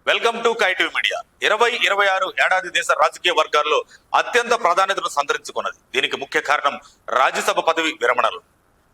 Welcome to కైటివ్ media. 2026 ఏడాది దేశ రాజకీయ వర్గాల్లో అత్యంత ప్రాధాన్యతను సంతరించుకున్నది. దీనికి ముఖ్య కారణం రాజ్యసభ పదవి విరమణలు.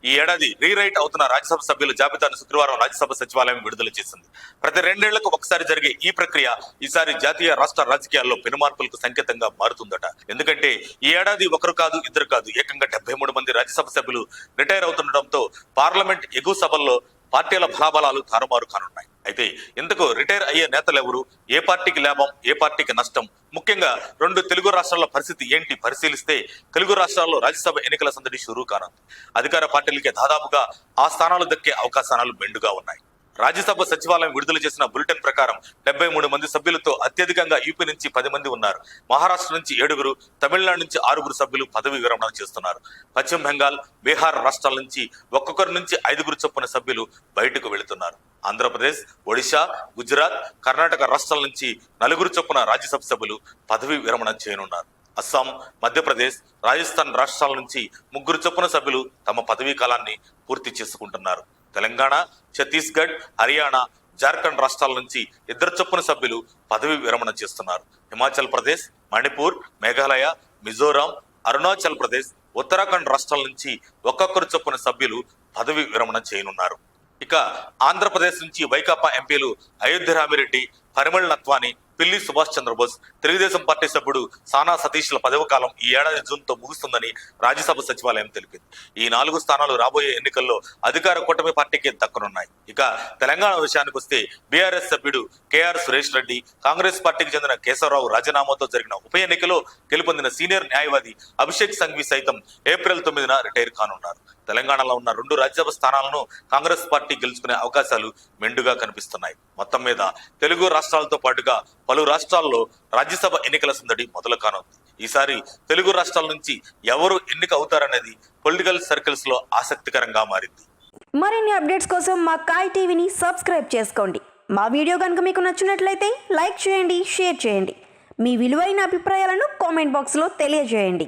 ఈ ఏడాది రీరైట్ అవుతున్న రాజ్యసభ సభ్యుల జాబితాను శుక్రవారం రాజ్యసభ సచివాలయం విడుదల చేసింది. ప్రతి 2 ఏళ్లకు ఒకసారి జరిగే ఈ ప్రక్రియ ఈసారి జాతీయ రాష్ట్ర రాజకీయాల్లో పెనుమార్పులకు సంకేతంగా మారుతుందట. ఎందుకంటే ఈ ఏడాది ఒకరు కాదు, ఇద్దరు కాదు, ఏకంగా 73 మంది రాజ్యసభ సభ్యులు రిటైర్ అవుతుండటంతో పార్లమెంట్ ఎగువ సభల్లో పార్టీల బలాబలాలు తారుమారు కానున్నాయి. అయితే ఇంతకు రిటైర్ అయ్యే నేతలు ఎవరు, ఏ పార్టీకి లాభం, ఏ పార్టీకి నష్టం, ముఖ్యంగా 2 తెలుగు రాష్ట్రాల పరిస్థితి ఏంటి పరిశీలిస్తే తెలుగు రాష్ట్రాల్లో రాజ్యసభ ఎన్నికల సందడి షురూ కానుంది. అధికార పార్టీలకే దాదాపుగా ఆ స్థానాలు దక్కే అవకాశాలు మెండుగా ఉన్నాయి. రాజ్యసభ సచివాలయం విడుదల చేసిన బులెటిన్ ప్రకారం 73 మంది సభ్యులతో అత్యధికంగా యూపీ నుంచి 10 మంది ఉన్నారు. మహారాష్ట్ర నుంచి 7, తమిళనాడు నుంచి 6 సభ్యులు పదవి విరమణ చేస్తున్నారు. పశ్చిమ బెంగాల్, బీహార్ రాష్ట్రాల నుంచి ఒక్కొక్కరి నుంచి 5 చొప్పున సభ్యులు బయటకు వెళుతున్నారు. ఆంధ్రప్రదేశ్, ఒడిశా, గుజరాత్, కర్ణాటక రాష్ట్రాల నుంచి 4 చొప్పున రాజ్యసభ సభ్యులు పదవి విరమణ చేయనున్నారు. అస్సాం, మధ్యప్రదేశ్, రాజస్థాన్ రాష్ట్రాల నుంచి 3 చొప్పున సభ్యులు తమ పదవీ కాలాన్ని పూర్తి చేసుకుంటున్నారు. తెలంగాణ, ఛత్తీస్గఢ్, హర్యానా, జార్ఖండ్ రాష్ట్రాల నుంచి 2 చొప్పున సభ్యులు పదవి విరమణ చేస్తున్నారు. హిమాచల్ ప్రదేశ్, మణిపూర్, మేఘాలయ, మిజోరాం, అరుణాచల్ ప్రదేశ్, ఉత్తరాఖండ్ రాష్ట్రాల నుంచి ఒక్కొక్కరు చొప్పున సభ్యులు పదవి విరమణ చేయనున్నారు. ఇక ఆంధ్రప్రదేశ్ నుంచి వైకాపా ఎంపీలు అయోధ్య రామిరెడ్డి, పరిమళ్ నత్వాని, పిల్లి సుభాష్ చంద్రబోస్, తెలుగుదేశం పార్టీ సభ్యుడు సానా సతీష్ల పదవి కాలం ఈ ఏడాది జూన్తో ముగుస్తుందని రాజ్యసభ సచివాలయం తెలిపింది. ఈ 4 స్థానాలు రాబోయే ఎన్నికల్లో అధికార కూటమి పార్టీకి దక్కనున్నాయి. ఇక తెలంగాణ విషయానికి వస్తే బీఆర్ఎస్ సభ్యుడు కేఆర్ సురేష్ రెడ్డి, కాంగ్రెస్ పార్టీకి చెందిన కేశవరావు రాజీనామాతో జరిగిన ఉప ఎన్నికలో గెలుపొందిన సీనియర్ న్యాయవాది అభిషేక్ సంఘవి సైతం ఏప్రిల్ 9న రిటైర్ కానున్నారు. తెలంగాణలో ఉన్న 2 రాజ్యసభ స్థానాలను కాంగ్రెస్ పార్టీ గెలుచుకునే అవకాశాలు మెండుగా కనిపిస్తున్నాయి. మొత్తం మీద తెలుగు రాష్ట్రాలతో పాటుగా పలు రాష్ట్రాల్లో రాజ్యసభ ఎన్నికల సందడి మొదలు కానుంది. ఈసారి తెలుగు రాష్ట్రాల నుంచి ఎవరు ఎన్నిక అవుతారనేది పొలిటికల్ సర్కిల్స్ లో ఆసక్తికరంగా మారింది. మరిన్ని అప్డేట్స్ కోసం మా కాయ్ టీవీని సబ్స్క్రైబ్ చేసుకోండి. మా వీడియో కనుక మీకు నచ్చినట్లయితే లైక్ చేయండి, షేర్ చేయండి. మీ విలువైన అభిప్రాయాలను కామెంట్ బాక్స్లో తెలియజేయండి.